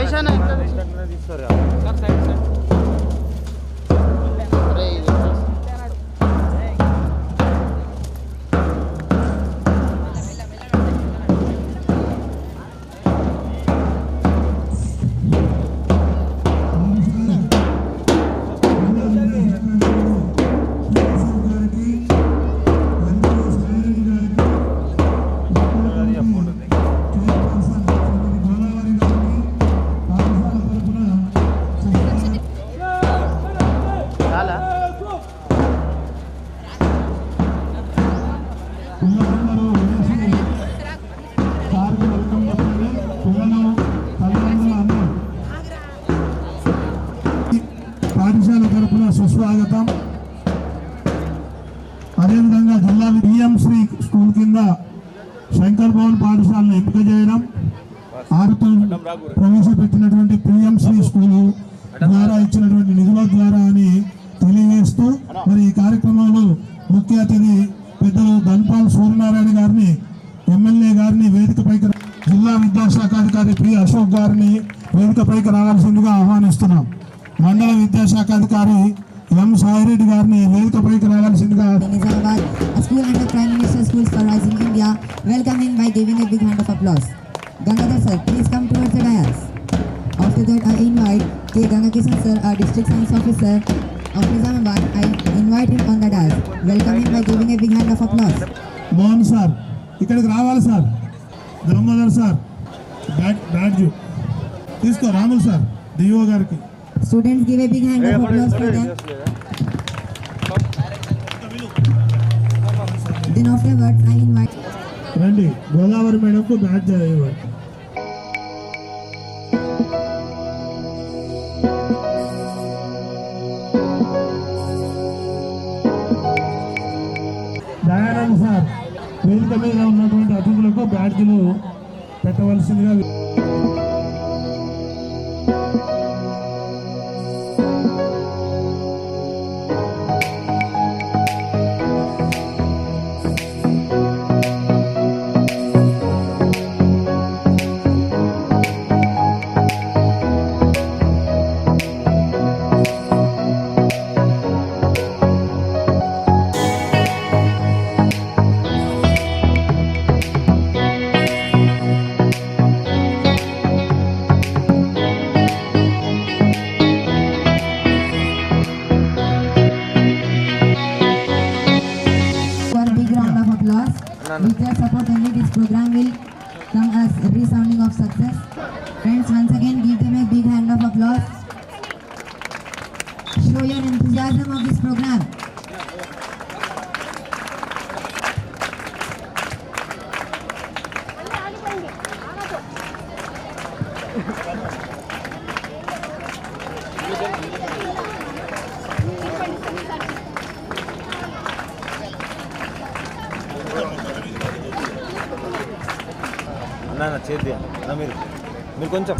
ఐషానా తీసుకోరు sir side sir పాఠశాల తరపున సుస్వాగతం. అదేవిధంగా జిల్లా బిఎంశ్రీ స్కూల్ కింద శంకర్ భవన్ పాఠశాలను ఎంపిక చేయడం, ఆరుతో ప్రవేశపెట్టినటువంటి పిఎంశ్రీ స్కూలు ద్వారా ఇచ్చినటువంటి నిధుల ద్వారా అని తెలియజేస్తూ మరి ఈ కార్యక్రమంలో ముఖ్య అతిథి పెద్దలు ధన్పాల్ సూర్యనారాయణ గారిని, ఎమ్మెల్యే గారిని వేదికపైకి, జిల్లా విద్యాశాఖ అధికారి పి అశోక్ గారిని వేదికపైకి రావాల్సిందిగా ఆహ్వానిస్తున్నాం. మండల విద్యాశాఖ అధికారి ఎం సాయిరెడ్డి గారిని వేదికపైకి రావాల్సిందిగా. Nizamabad, a school under Prime Minister Schools for Rising India, welcoming by giving a big hand of applause. Gangadhar sir, please come towards the dais. After that, I invite K. Gangakishan sir, our district science officer of Nizamabad. I invite him on the dais, welcoming by giving a big hand of applause. Mohan sir ఇక్కడికి రావాలి sir. Damodar sir badge తీసుకో. రాముల్ sir DO గారికి. Students, give a big hand of applause for them. Then afterwards, I invite. రండి Godavari మేడంకు badge ఇవ్వండి. Dayanand sir వేదిక మీద ఉన్నటువంటి అతిథులకు బ్యాడ్జ్లు పెట్టవలసిందిగా. With their support only, this program will come as a resounding of success. Friends, once again, give them a big hand of applause. Show your enthusiasm of this program. అన్న చేద్దా అన్న మీరు కొంచెం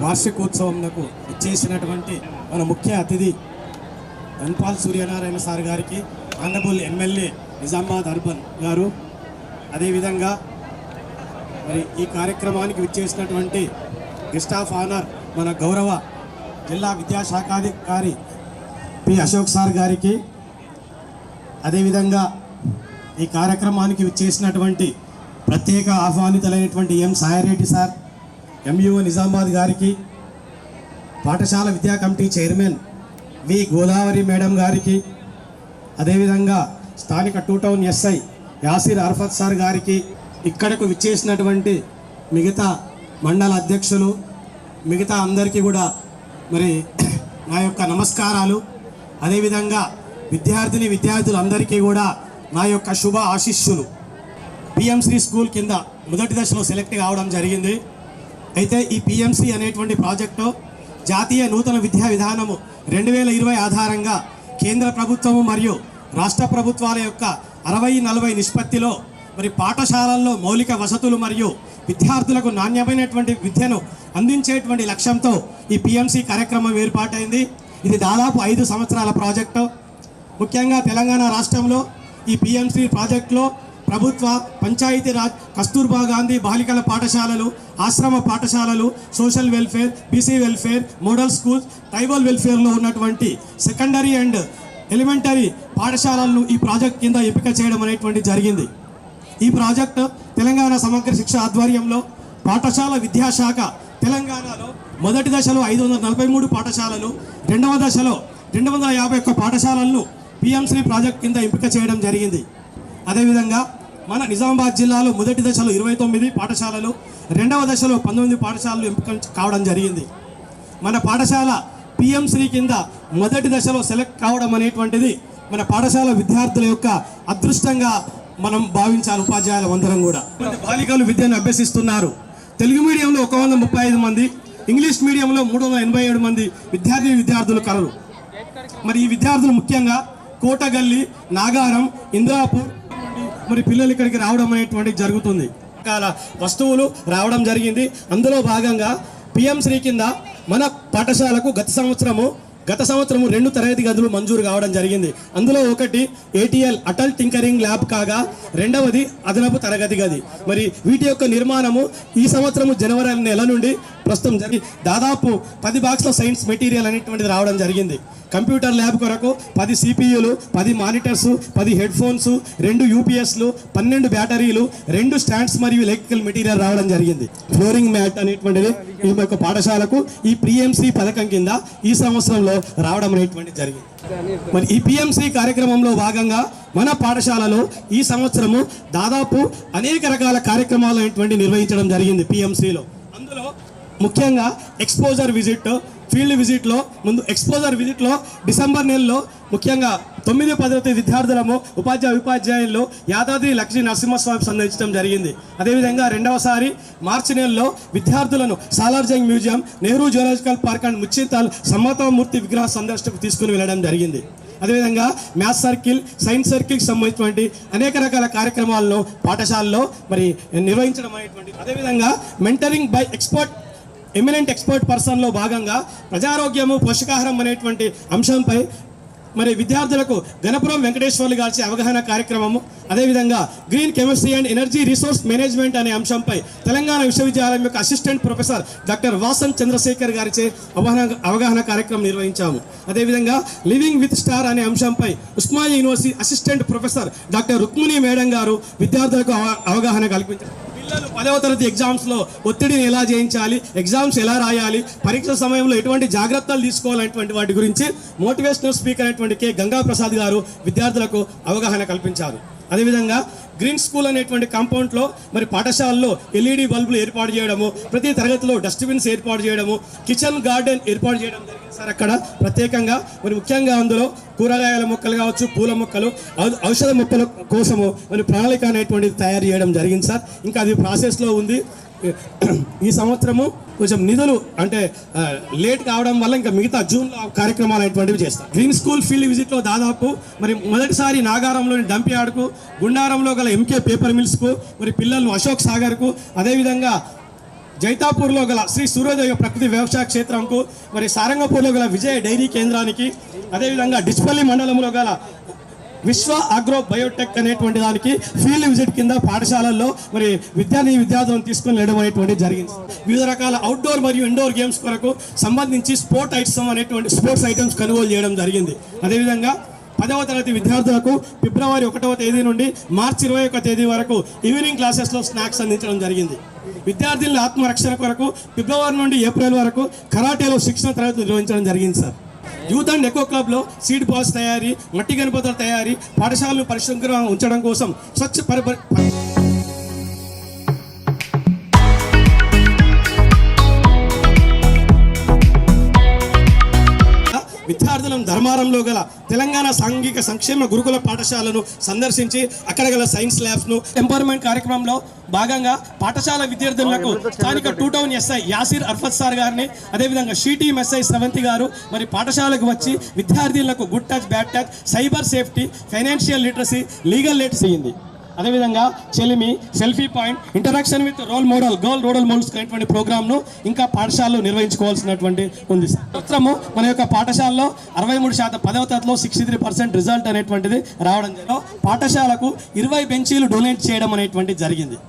వార్షికోత్సవంకు ఇచ్చేసినటువంటి మన ముఖ్య అతిథి ధన్పాల్ సూర్యనారాయణ సార్ గారికి, ఆనరబుల్ ఎమ్మెల్యే నిజామాబాద్ అర్బన్ గారు, అదేవిధంగా మరి ఈ కార్యక్రమానికి విచ్చేసినటువంటి గెస్ట్ ఆఫ్ ఆనర్ మన గౌరవ జిల్లా విద్యాశాఖాధికారి పి అశోక్ సార్ గారికి, అదేవిధంగా ఈ కార్యక్రమానికి విచ్చేసినటువంటి ప్రత్యేక ఆహ్వానితులైనటువంటి M Sai Reddy sir, MUO Nizamabad గారికి, పాఠశాల విద్యా committee chairman V Godavari madam గారికి, అదేవిధంగా స్థానిక 2 town SI Yasir Arfat sir గారికి, ఇక్కడకు విచ్చేసినటువంటి మిగతా మండల అధ్యక్షులు, మిగతా అందరికీ కూడా మరి నా యొక్క నమస్కారాలు. అదేవిధంగా విద్యార్థులందరికీ కూడా నా యొక్క శుభ ఆశీస్సులు. పిఎంసి స్కూల్ కింద మొదటి దశలో సెలెక్ట్ కావడం జరిగింది. అయితే ఈ పిఎంసి అనేటువంటి ప్రాజెక్టు జాతీయ నూతన విద్యా విధానము 2020 ఆధారంగా కేంద్ర ప్రభుత్వము మరియు రాష్ట్ర ప్రభుత్వాల యొక్క 60-40 నిష్పత్తిలో మరి పాఠశాలల్లో మౌలిక వసతులు మరియు విద్యార్థులకు నాణ్యమైనటువంటి విద్యను అందించేటువంటి లక్ష్యంతో ఈ పిఎంసి కార్యక్రమం ఏర్పాటైంది. ఇది దాదాపు 5 సంవత్సరాల ప్రాజెక్టు. ముఖ్యంగా తెలంగాణ రాష్ట్రంలో ఈ పిఎంసి ప్రాజెక్టులో ప్రభుత్వ, పంచాయతీరాజ్, కస్తూర్బా గాంధీ బాలికల పాఠశాలలు, ఆశ్రమ పాఠశాలలు, social welfare, BC welfare, model schools, tribal వెల్ఫేర్లో ఉన్నటువంటి సెకండరీ అండ్ ఎలిమెంటరీ పాఠశాలలను ఈ ప్రాజెక్ట్ కింద ఎంపిక చేయడం అనేటువంటి జరిగింది. ఈ ప్రాజెక్టు తెలంగాణ సమగ్ర శిక్ష ఆధ్వర్యంలో పాఠశాల విద్యాశాఖ తెలంగాణలో మొదటి దశలో 543 పాఠశాలలు, రెండవ దశలో 251 పాఠశాలలను పిఎంసి ప్రాజెక్ట్ కింద ఎంపిక చేయడం జరిగింది. అదేవిధంగా మన నిజామాబాద్ జిల్లాలో మొదటి దశలో 29 పాఠశాలలు, రెండవ దశలో 19 పాఠశాలలు ఎంపిక కావడం జరిగింది. మన పాఠశాల పిఎంసి కింద మొదటి దశలో సెలెక్ట్ కావడం అనేటువంటిది మన పాఠశాల విద్యార్థుల యొక్క అదృష్టంగా మనం భావించాలి. ఉపాధ్యాయులు అందరం కూడా బాలికలు విద్యను అభ్యసిస్తున్నారు. తెలుగు మీడియంలో 135 మంది, ఇంగ్లీష్ మీడియంలో 387 మంది విద్యార్థులు కలరు. మరి ఈ విద్యార్థులు ముఖ్యంగా కోటగల్లి, నాగారం, ఇంద్రాపూర్ మరి పిల్లలు ఇక్కడికి రావడం అనేటువంటి జరుగుతుంది. రకాల వస్తువులు రావడం జరిగింది. అందులో భాగంగా పిఎంసి కింద మన పాఠశాలకు గత సంవత్సరము 2 తరగతి గదులు మంజూరు కావడం జరిగింది. అందులో ఒకటి ATL అటల్ టింకరింగ్ ల్యాబ్ కాగా, రెండవది అదనపు తరగతి గది. మరి వీటి యొక్క నిర్మాణము ఈ సంవత్సరము జనవరి నెల నుండి ప్రస్తుతం జరిగి దాదాపు 10 బాక్స్ల సైన్స్ మెటీరియల్ అనేటువంటిది రావడం జరిగింది. కంప్యూటర్ ల్యాబ్ కొరకు 10 CPUలు, 10 మానిటర్స్, 10 హెడ్ ఫోన్స్, 2 UPSలు, 12 బ్యాటరీలు, 2 స్టాండ్స్ మరియు ఎలక్ట్రికల్ మెటీరియల్ రావడం జరిగింది. ఫ్లోరింగ్ మ్యాట్ అనేటువంటిది ఈ యొక్క పాఠశాలకు ఈ పిఎంసి పథకం కింద ఈ సంవత్సరంలో రావడం అనేటువంటి జరిగింది. మరి ఈ పిఎంసి కార్యక్రమంలో భాగంగా మన పాఠశాలలో ఈ సంవత్సరము దాదాపు అనేక రకాల కార్యక్రమాలు అనేటువంటి నిర్వహించడం జరిగింది పిఎంసిలో. అందులో ముఖ్యంగా ఎక్స్పోజర్ విజిట్, ఫీల్డ్ విజిట్లో ముందు ఎక్స్పోజర్ విజిట్లో డిసెంబర్ నెలలో ముఖ్యంగా 9వ తరగతి విద్యార్థులము ఉపాధ్యాయులు యాదాద్రి లక్ష్మీ నరసింహస్వామి సందర్శించడం జరిగింది. అదేవిధంగా రెండవసారి మార్చి నెలలో విద్యార్థులను Salar Jung museum, Nehru zoological park and Muchintal Samatha Murthy విగ్రహ సందర్శనకు తీసుకుని వెళ్ళడం జరిగింది. అదేవిధంగా మ్యాథ్స్ సర్కిల్, సైన్స్ సర్కిల్కి సంబంధించినటువంటి అనేక రకాల కార్యక్రమాలను పాఠశాలలో మరి నిర్వహించడం అనేటువంటి, అదేవిధంగా మెంటరింగ్ బై ఎమినెంట్ ఎక్స్పర్ట్ పర్సన్లో భాగంగా ప్రజారోగ్యము, పోషకాహారం అనేటువంటి అంశంపై మరి విద్యార్థులకు గణపురం వెంకటేశ్వర్లు గారి అవగాహన కార్యక్రమము, అదేవిధంగా green chemistry and energy resource management అనే అంశంపై తెలంగాణ విశ్వవిద్యాలయం యొక్క assistant professor doctor Vasan Chandrasekhar గారిచే అవగాహన కార్యక్రమం నిర్వహించాము. అదేవిధంగా లివింగ్ విత్ స్టార్ అనే అంశంపై Osmania university assistant professor doctor Rukmini madam గారు విద్యార్థులకు అవగాహన కల్పించారు. పిల్లలు 10వ తరగతి ఎగ్జామ్స్లో ఒత్తిడిని ఎలా జయించాలి, ఎగ్జామ్స్ ఎలా రాయాలి, పరీక్ష సమయంలో ఎటువంటి జాగ్రత్తలు తీసుకోవాలనేటువంటి వాటి గురించి మోటివేషనల్ స్పీకర్ అయినటువంటి కె గంగా ప్రసాద్ గారు విద్యార్థులకు అవగాహన కల్పించారు. అదేవిధంగా గ్రీన్ స్కూల్ అనేటువంటి కాంపౌండ్లో మరి పాఠశాలలో LED బల్బులు ఏర్పాటు చేయడము, ప్రతి తరగతిలో డస్ట్బిన్స్ ఏర్పాటు చేయడము, కిచెన్ గార్డెన్ ఏర్పాటు చేయడం జరిగింది సార్. అక్కడ ప్రత్యేకంగా మరి ముఖ్యంగా అందులో కూరగాయల మొక్కలు కావచ్చు, పూల మొక్కలు, ఔషధ మొక్కల కోసము మరి ప్రణాళిక అనేటువంటిది తయారు చేయడం జరిగింది సార్. ఇంకా అది ప్రాసెస్లో ఉంది. ఈ సంవత్సరము కొంచెం నిధులు అంటే లేట్ కావడం వల్ల ఇంకా మిగతా జూన్లో కార్యక్రమాలు అనేటువంటివి చేస్తాం. గ్రీన్ స్కూల్ ఫీల్డ్ విజిట్లో దాదాపు మరి మొదటిసారి నాగారంలోని డంప్ యార్డ్కు, గుండారంలో గల MK పేపర్ మిల్స్కు మరి పిల్లలను అశోక్ సాగర్కు, అదేవిధంగా జైతాపూర్లో గల శ్రీ సూర్యోదయ ప్రకృతి వ్యవసాయ క్షేత్రంకు, మరి సారంగపూర్లో గల విజయ డైరీ కేంద్రానికి, అదేవిధంగా డిచ్పల్లి మండలంలో గల విశ్వ అగ్రో బయోటెక్ అనేటువంటి దానికి ఫీల్డ్ విజిట్ కింద పాఠశాలల్లో మరి విద్యార్థులను తీసుకుని వెళ్ళడం అనేటువంటి జరిగింది. వివిధ రకాల అవుట్డోర్ మరియు ఇండోర్ గేమ్స్ కొరకు సంబంధించి స్పోర్ట్స్ ఐటమ్స్ కొనుగోలు చేయడం జరిగింది. అదేవిధంగా 10వ తరగతి విద్యార్థులకు ఫిబ్రవరి 1వ తేదీ నుండి మార్చి 21వ తేదీ వరకు ఈవినింగ్ క్లాసెస్లో స్నాక్స్ అందించడం జరిగింది. విద్యార్థుల ఆత్మరక్షణ కొరకు ఫిబ్రవరి నుండి ఏప్రిల్ వరకు కరాటేలో శిక్షణ తరగతులు నిర్వహించడం జరిగింది సార్. యూత్ అండ్ ఎకో క్లబ్లో సీడ్ బాల్స్ తయారీ, మట్టి గణపతుల తయారీ, పాఠశాలను పరిశుభ్రంగా ఉంచడం కోసం స్వచ్ఛ విద్యార్థులను ధర్మారంలో గల తెలంగాణ సాంఘిక సంక్షేమ గురుకుల పాఠశాలను సందర్శించి అక్కడ గల సైన్స్ ల్యాబ్స్ను ఎంపవర్మెంట్ కార్యక్రమంలో భాగంగా పాఠశాల విద్యార్థులకు స్థానిక 2 town SI Yasir Arfat sir గారిని, అదేవిధంగా షీటీ SI స్రవంతి గారు మరి పాఠశాలకు వచ్చి విద్యార్థులకు good touch, bad touch, cyber safety, financial literacy, legal literacy అయింది. అదేవిధంగా చెలిమి, selfie point, interaction with girl role models అనేటువంటి ప్రోగ్రామ్ను ఇంకా పాఠశాలలో నిర్వహించుకోవాల్సినటువంటి ఉంది. సంవత్సరము మన యొక్క పాఠశాలలో 63% 10వ తరగతిలో 63% రిజల్ట్ అనేటువంటిది రావడం జరిగింది. పాఠశాలకు 20 బెంచీలు డొనేట్ చేయడం అనేటువంటిది జరిగింది.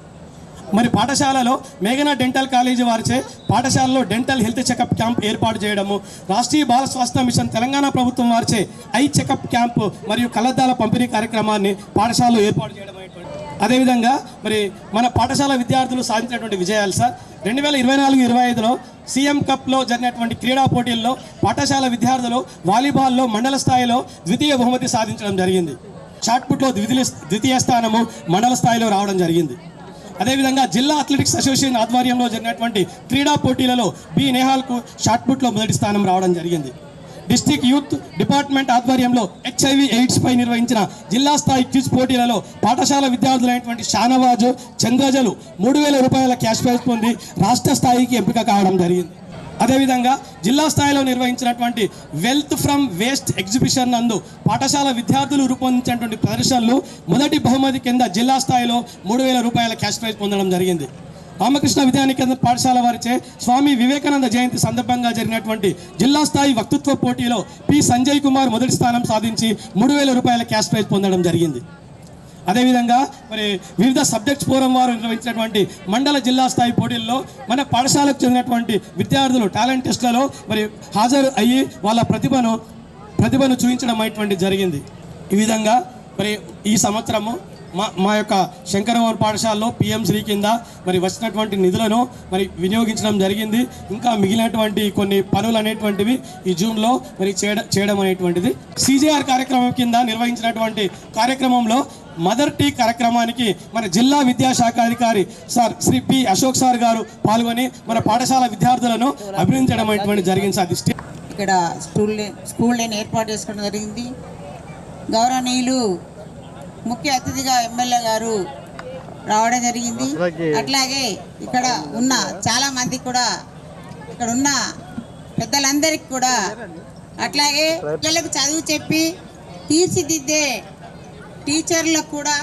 మరి పాఠశాలలో మేఘనా డెంటల్ కాలేజీ వారిచే పాఠశాలలో డెంటల్ హెల్త్ చెకప్ క్యాంప్ ఏర్పాటు చేయడము, రాష్ట్రీయ బాల స్వాస్థ్య మిషన్ తెలంగాణ ప్రభుత్వం వారిచే ఐ చెకప్ క్యాంపు మరియు కళ్ళద్దాల పంపిణీ కార్యక్రమాన్ని పాఠశాలలో ఏర్పాటు చేయడం. అదేవిధంగా మరి మన పాఠశాల విద్యార్థులు సాధించినటువంటి విజయాలు సార్ 2024-25లో CM కప్లో జరిగినటువంటి క్రీడా పోటీల్లో పాఠశాల విద్యార్థులు వాలీబాల్లో మండల స్థాయిలో ద్వితీయ బహుమతి సాధించడం జరిగింది. షాట్పుట్లో ద్వితీయ స్థానము మండల స్థాయిలో రావడం జరిగింది. అదేవిధంగా జిల్లా అథ్లెటిక్స్ అసోసియేషన్ ఆధ్వర్యంలో జరిగినటువంటి క్రీడా పోటీలలో బి నేహాల్కు షాట్పుట్లో మొదటి స్థానం రావడం జరిగింది. డిస్ట్రిక్ట్ యూత్ డిపార్ట్మెంట్ ఆధ్వర్యంలో HIV/AIDS పై నిర్వహించిన జిల్లా స్థాయి క్విజ్ పోటీలలో పాఠశాల విద్యార్థులైనటువంటి షానవాజు, చంద్రజలు 3,000 రూపాయల క్యాష్ ప్రైజ్ పొంది రాష్ట్ర స్థాయికి ఎంపిక కావడం జరిగింది. అదేవిధంగా జిల్లా స్థాయిలో నిర్వహించినటువంటి వెల్త్ ఫ్రమ్ వేస్ట్ ఎగ్జిబిషన్ నందు పాఠశాల విద్యార్థులు రూపొందించినటువంటి ప్రదర్శనలు మొదటి బహుమతి కింద జిల్లా స్థాయిలో 3,000 రూపాయల క్యాష్ ప్రైజ్ పొందడం జరిగింది. రామకృష్ణ విద్యానికేతన్ పాఠశాల వారిచే స్వామి వివేకానంద జయంతి సందర్భంగా జరిగినటువంటి జిల్లా స్థాయి వక్తృత్వ పోటీలో పి సంజయ్ కుమార్ మొదటి స్థానం సాధించి 3,000 రూపాయల క్యాష్ ప్రైజ్ పొందడం జరిగింది. అదేవిధంగా మరి వివిధ సబ్జెక్ట్స్ ఫోరం వారు నిర్వహించినటువంటి మండల జిల్లా స్థాయి పోటీల్లో మన పాఠశాలకు చెందినటువంటి విద్యార్థులు టాలెంట్ టెస్ట్లలో మరి హాజరు అయ్యి వాళ్ళ ప్రతిభను చూపించడం అనేటువంటి జరిగింది. ఈ విధంగా మరి ఈ సంవత్సరము మా యొక్క శంకరవరం పాఠశాలలో PM శ్రీ కింద మరి వచ్చినటువంటి నిధులను మరి వినియోగించడం జరిగింది. ఇంకా మిగిలినటువంటి కొన్ని పనులు అనేటువంటివి ఈ జూన్లో మరి చేయడం అనేటువంటిది. CJR కార్యక్రమం కింద నిర్వహించినటువంటి కార్యక్రమంలో మదర్ టీ కార్యక్రమానికి మన జిల్లా విద్యాశాఖ అధికారి sir Sri P. Ashok sir గారు పాల్గొని మన పాఠశాల విద్యార్థులను అభినందించడం అనేటువంటి జరిగింది సార్. ఇక్కడ స్కూల్ డేని ఏర్పాటు చేసుకోవడం జరిగింది. గౌరవనీయులు ముఖ్య అతిథిగా ఎమ్మెల్యే గారు రావడం జరిగింది. అట్లాగే ఇక్కడ ఉన్న చాలామంది కూడా, ఇక్కడ ఉన్న పెద్దలందరికీ కూడా, అట్లాగే పిల్లలకు చదువు చెప్పి తీర్చిదిద్దే టీచర్లకు కూడా,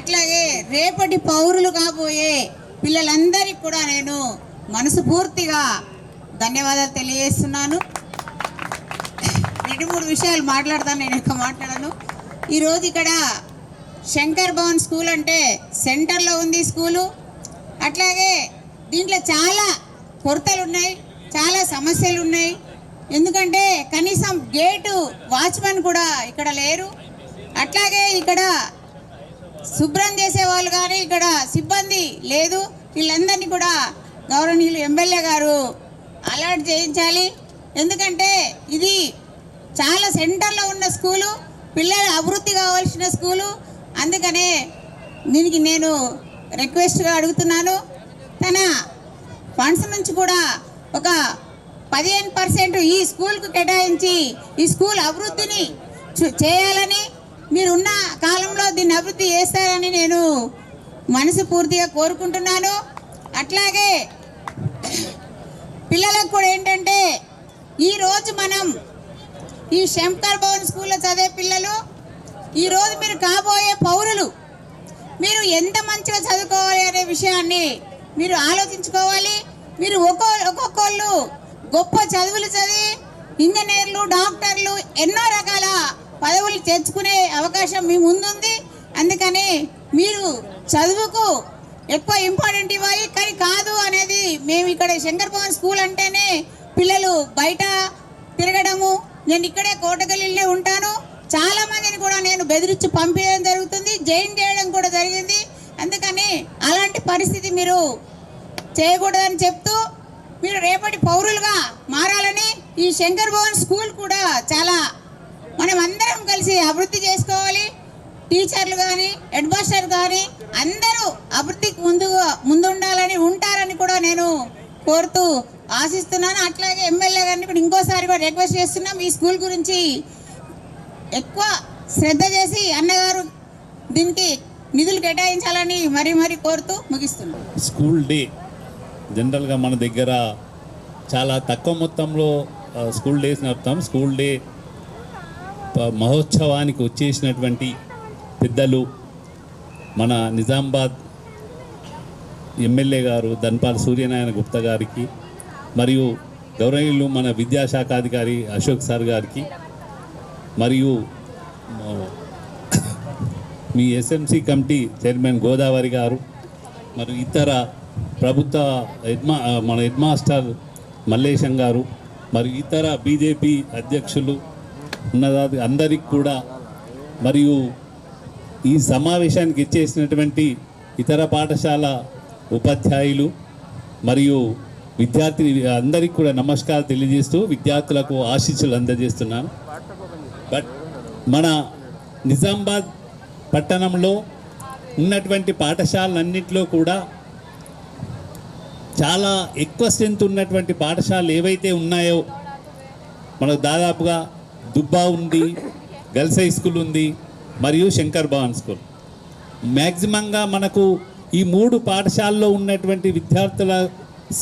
అట్లాగే రేపటి పౌరులు కాబోయే పిల్లలందరికీ కూడా నేను మనస్ఫూర్తిగా ధన్యవాదాలు తెలియజేస్తున్నాను. 2-3 విషయాలు మాట్లాడతాను, నేను ఎక్కువ మాట్లాడను. ఈరోజు ఇక్కడ శంకర్ భవన్ స్కూల్ అంటే సెంటర్లో ఉంది స్కూలు. అట్లాగే దీంట్లో చాలా కొరతలు ఉన్నాయి, చాలా సమస్యలు ఉన్నాయి. ఎందుకంటే కనీసం గేటు వాచ్మెన్ కూడా ఇక్కడ లేరు. అట్లాగే ఇక్కడ శుభ్రం చేసేవాళ్ళు కానీ ఇక్కడ సిబ్బంది లేదు. వీళ్ళందరినీ కూడా గౌరవనీయులు ఎమ్మెల్యే గారు అలర్ట్ చేయించాలి. ఎందుకంటే ఇది చాలా సెంటర్లో ఉన్న స్కూలు, పిల్లల అభివృద్ధి కావాల్సిన స్కూలు. అందుకనే దీనికి నేను రిక్వెస్ట్గా అడుగుతున్నాను, తన ఫండ్స్ నుంచి కూడా ఒక 15% ఈ స్కూల్కు కేటాయించి ఈ స్కూల్ అభివృద్ధిని చేయాలని, మీరున్న కాలంలో దీన్ని అభివృద్ధి చేస్తారని నేను మనస్ఫూర్తిగా కోరుకుంటున్నాను. అట్లాగే పిల్లలకు కూడా ఏంటంటే, ఈరోజు మనం ఈ శంకర్ భవన్ స్కూల్లో చదివే పిల్లలు, ఈరోజు మీరు కాబోయే పౌరులు, మీరు ఎంత మంచిగా చదువుకోవాలి అనే విషయాన్ని మీరు ఆలోచించుకోవాలి. మీరు ఒక్కొక్కళ్ళు గొప్ప చదువులు చదివి ఇంజనీర్లు, డాక్టర్లు, ఎన్నో రకాల పదవులు తెచ్చుకునే అవకాశం మీ ముందుంది. అందుకని మీరు చదువుకు ఎక్కువ ఇంపార్టెంట్ ఇవ్వాలి. కానీ కాదు అనేది, మేము ఇక్కడ శంకర్ భవన్ స్కూల్ అంటేనే పిల్లలు బయట తిరగడము, నేను ఇక్కడే కోటగల్లీలో ఉంటాను, చాలా మందిని కూడా నేను బెదిరించి పంపించడం జరుగుతుంది, జైన్ చేయడం కూడా జరిగింది. అందుకని అలాంటి పరిస్థితి మీరు చేయకూడదని చెప్తూ, మీరు రేపటి పౌరులుగా మారాలని, ఈ శంకర్ భవన్ స్కూల్ కూడా చాలా మనం అందరం కలిసి అభివృద్ధి చేసుకోవాలి. టీచర్లు కానీ, హెడ్ మాస్టర్ కానీ అందరూ అభివృద్ధికి ముందుండాలని, ఉంటారని కూడా నేను కోరుతూ ఆశిస్తున్నాను. అట్లాగే ఎమ్మెల్యే గారిని కూడా ఇంకోసారి కూడా రిక్వెస్ట్ చేస్తున్నాం, ఈ స్కూల్ గురించి ఎక్కువ శ్రద్ధ చేసి అన్నగారు దీనికి నిధులు కేటాయించాలని మరీ కోరుతూ ముగిస్తున్నాం. స్కూల్ డే జనరల్గా మన దగ్గర చాలా తక్కువ మొత్తంలో స్కూల్ డేస్ నడుపుతాం. స్కూల్ డే మహోత్సవానికి వచ్చేసినటువంటి పెద్దలు, మన నిజామాబాద్ ఎమ్మెల్యే గారు ధన్పాల్ సూర్యనారాయణ గుప్తా గారికి, మరియు గౌరవనీయులు మన విద్యాశాఖాధికారి అశోక్ సార్ గారికి, మరియు మీ ఎస్ఎంసి కమిటీ చైర్మన్ గోదావరి గారు, మరియు ఇతర ప్రభుత్వ మన హెడ్ మాస్టర్ మల్లేశం గారు, మరియు ఇతర బీజేపీ అధ్యక్షులు ఉన్నదాది అందరికి కూడా, మరియు ఈ సమావేశానికి ఇచ్చేసినటువంటి ఇతర పాఠశాల ఉపాధ్యాయులు మరియు విద్యార్థి అందరికీ కూడా నమస్కారం తెలియజేస్తూ విద్యార్థులకు ఆశీస్సులు అందజేస్తున్నాను. బట్ మన నిజామాబాద్ పట్టణంలో ఉన్నటువంటి పాఠశాలన్నింటిలో కూడా చాలా ఎక్కువ స్ట్రెంత్ ఉన్నటువంటి పాఠశాలలు ఏవైతే ఉన్నాయో, మనకు దాదాపుగా దుబ్బా ఉంది, గర్ల్స్ హై స్కూల్ ఉంది, మరియు శంకర్ భవన్ స్కూల్. మ్యాక్సిమంగా మనకు ఈ 3 పాఠశాలలో ఉన్నటువంటి విద్యార్థుల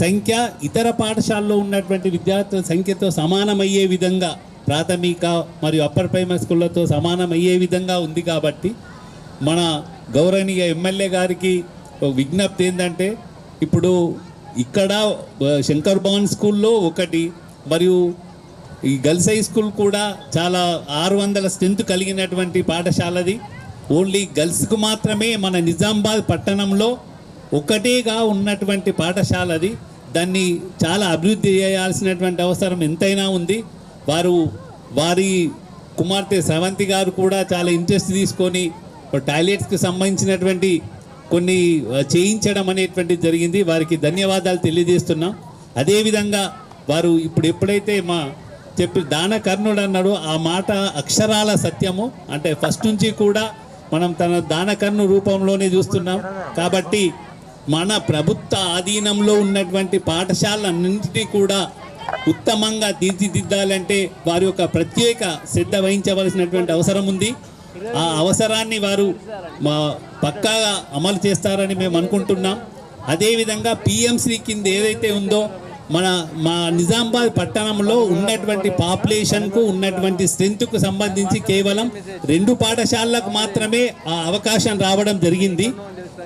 సంఖ్య ఇతర పాఠశాలలో ఉన్నటువంటి విద్యార్థుల సంఖ్యతో సమానమయ్యే విధంగా, ప్రాథమిక మరియు అప్పర్ ప్రైమరీ స్కూళ్ళతో సమానమయ్యే విధంగా ఉంది. కాబట్టి మన గౌరవనీయ ఎమ్మెల్యే గారికి విజ్ఞప్తి ఏంటంటే, ఇప్పుడు ఇక్కడ శంకర్ భవన్ స్కూల్లో ఒకటి, మరియు ఈ గర్ల్స్ హై స్కూల్ కూడా చాలా 600 స్ట్రెంత్ కలిగినటువంటి పాఠశాలది. ఓన్లీ గర్ల్స్కు మాత్రమే మన నిజామాబాద్ పట్టణంలో ఒకటేగా ఉన్నటువంటి పాఠశాలది. దాన్ని చాలా అభివృద్ధి చేయాల్సినటువంటి అవసరం ఎంతైనా ఉంది. వారి కుమార్తె స్రవంతి గారు కూడా చాలా ఇంట్రెస్ట్ తీసుకొని టాయిలెట్స్కి సంబంధించినటువంటి కొన్ని చేయించడం అనేటువంటిది జరిగింది. వారికి ధన్యవాదాలు తెలియజేస్తున్నాం. అదేవిధంగా వారు ఇప్పుడు ఎప్పుడైతే దాన కర్ణుడు అన్నాడు, ఆ మాట అక్షరాల సత్యము. అంటే ఫస్ట్ నుంచి కూడా మనం తన దానకర్ణు రూపంలోనే చూస్తున్నాం. కాబట్టి మన ప్రభుత్వ ఆధీనంలో ఉన్నటువంటి పాఠశాలన్నింటినీ కూడా ఉత్తమంగా తీర్చిదిద్దాలంటే వారి యొక్క ప్రత్యేక శ్రద్ధ వహించవలసినటువంటి అవసరం ఉంది. ఆ అవసరాన్ని వారు పక్కాగా అమలు చేస్తారని మేము అనుకుంటున్నాం. అదేవిధంగా పిఎంసి కింద ఏదైతే ఉందో మా నిజామాబాద్ పట్టణంలో ఉన్నటువంటి పాపులేషన్కు ఉన్నటువంటి స్ట్రెంత్కు సంబంధించి కేవలం 2 పాఠశాలలకు మాత్రమే ఆ అవకాశం రావడం జరిగింది.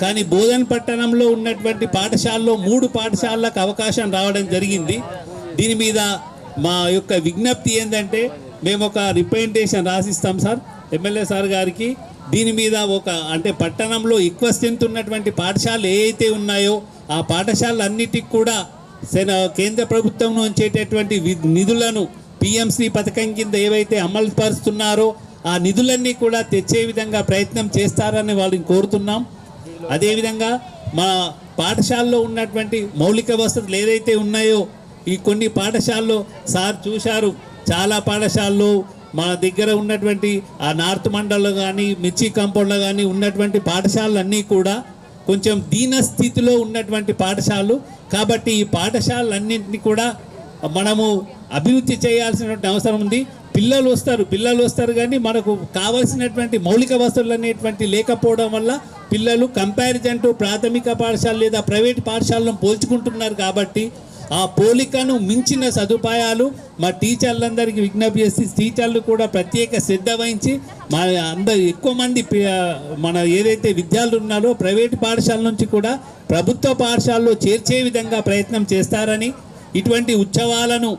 కానీ బోధన్ పట్టణంలో ఉన్నటువంటి పాఠశాలలో 3 పాఠశాలలకు అవకాశం రావడం జరిగింది. దీని మీద మా యొక్క విజ్ఞప్తి ఏంటంటే మేము ఒక రిప్రజెంటేషన్ రాసిస్తాం సార్ ఎమ్మెల్యే సార్ గారికి. దీని మీద అంటే పట్టణంలో ఎక్కువ స్ట్రెంత్ ఉన్నటువంటి పాఠశాలలు ఏవైతే ఉన్నాయో ఆ పాఠశాలన్నిటికి కూడా కేంద్ర ప్రభుత్వం నుంచేటటువంటి నిధులను పిఎంసి పథకం కింద ఏవైతే అమలు పరుస్తున్నారో ఆ నిధులన్నీ కూడా తెచ్చే విధంగా ప్రయత్నం చేస్తారని వాళ్ళని కోరుతున్నాం. అదేవిధంగా మా పాఠశాలలో ఉన్నటువంటి మౌలిక వసతులు ఏదైతే ఉన్నాయో ఈ కొన్ని పాఠశాలలో సార్ చూశారు, చాలా పాఠశాలలో మన దగ్గర ఉన్నటువంటి ఆ నార్త్ మండల్లో కానీ మిర్చి కాంపౌండ్లో కానీ ఉన్నటువంటి పాఠశాలలన్నీ కూడా కొంచెం దీన స్థితిలో ఉన్నటువంటి పాఠశాలలు. కాబట్టి ఈ పాఠశాలలన్నింటినీ కూడా మనము అభివృద్ధి చేయాల్సినటువంటి అవసరం ఉంది. పిల్లలు వస్తారు కానీ మనకు కావాల్సినటువంటి మౌలిక వసతులు అనేటువంటి లేకపోవడం వల్ల పిల్లలు కంపారిజన్ టు ప్రాథమిక పాఠశాల లేదా ప్రైవేట్ పాఠశాలను పోల్చుకుంటున్నారు. కాబట్టి ఆ పోలికను మించిన సదుపాయాలు మా టీచర్లందరికీ విజ్ఞప్తి చేసి టీచర్లు కూడా ప్రత్యేక శ్రద్ధ వహించి ఎక్కువ మంది మన ఏదైతే విద్యార్థులు ఉన్నారో ప్రైవేటు పాఠశాల నుంచి కూడా ప్రభుత్వ పాఠశాలలో చేర్చే విధంగా ప్రయత్నం చేస్తారని, ఇటువంటి ఉత్సవాలను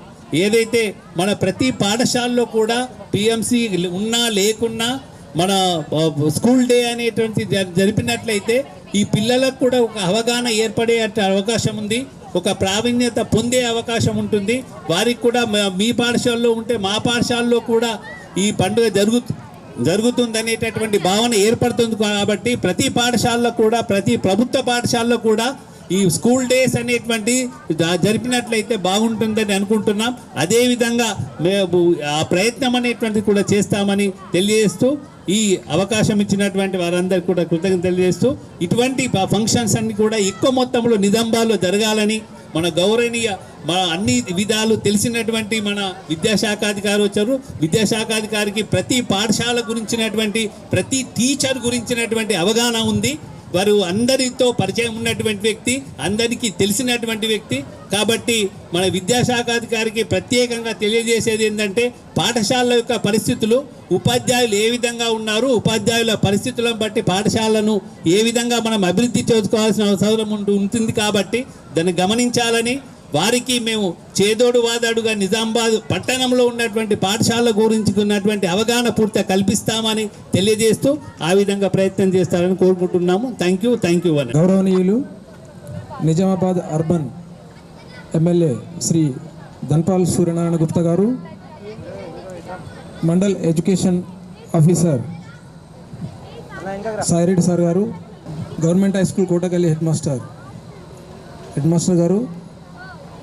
ఏదైతే మన ప్రతి పాఠశాలలో కూడా పిఎంసి ఉన్నా లేకున్నా మన స్కూల్ డే అనేటువంటి జరిపినట్లయితే ఈ పిల్లలకు కూడా ఒక అవగాహన ఏర్పడే అవకాశం ఉంది, ఒక ప్రావీణ్యత పొందే అవకాశం ఉంటుంది. వారికి కూడా మీ పాఠశాలలో ఉంటే మా పాఠశాలలో కూడా ఈ పండుగ జరుగుతుందనేటటువంటి భావన ఏర్పడుతుంది. కాబట్టి ప్రతి పాఠశాలలో కూడా ప్రతి ప్రభుత్వ పాఠశాలలో కూడా ఈ స్కూల్ డేస్ అనేటువంటి జరిపినట్లయితే బాగుంటుందని అనుకుంటున్నాం. అదేవిధంగా మేము ఆ ప్రయత్నం అనేటువంటిది కూడా చేస్తామని తెలియజేస్తూ ఈ అవకాశం ఇచ్చినటువంటి వారందరికీ కూడా కృతజ్ఞతలు తెలియజేస్తూ ఇటువంటి ఫంక్షన్స్ అన్ని కూడా ఎక్కువ మొత్తంలో నిజామాబాద్లో జరగాలని మన గౌరవనీయ మన అన్ని విధాలు తెలిసినటువంటి మన విద్యాశాఖాధికారి వచ్చారు. విద్యాశాఖాధికారికి ప్రతి పాఠశాల గురించినటువంటి ప్రతి టీచర్ గురించినటువంటి అవగాహన ఉంది. వారు అందరితో పరిచయం ఉన్నటువంటి వ్యక్తి, అందరికీ తెలిసినటువంటి వ్యక్తి. కాబట్టి మన విద్యాశాఖాధికారికి ప్రత్యేకంగా తెలియజేసేది ఏంటంటే పాఠశాలల యొక్క పరిస్థితులు, ఉపాధ్యాయులు ఏ విధంగా ఉన్నారు, ఉపాధ్యాయుల పరిస్థితులను బట్టి పాఠశాలను ఏ విధంగా మనం అభివృద్ధి చేసుకోవాల్సిన అవసరం ఉంటుంది. కాబట్టి దాన్ని గమనించాలని వారికి మేము చేదోడు వాదాడుగా నిజామాబాద్ పట్టణంలో ఉన్నటువంటి పాఠశాల గురించి ఉన్నటువంటి అవగాహన పూర్తిగా కల్పిస్తామని తెలియజేస్తూ ఆ విధంగా ప్రయత్నం చేస్తారని కోరుకుంటున్నాము. Thank you. గౌరవనీయులు నిజామాబాద్ అర్బన్ ఎమ్మెల్యే శ్రీ ధన్పాల్ సూర్యనారాయణ గుప్తా గారు, mandal education officer Sai Reddy sir గారు, government high school Kotagalli head master గారు,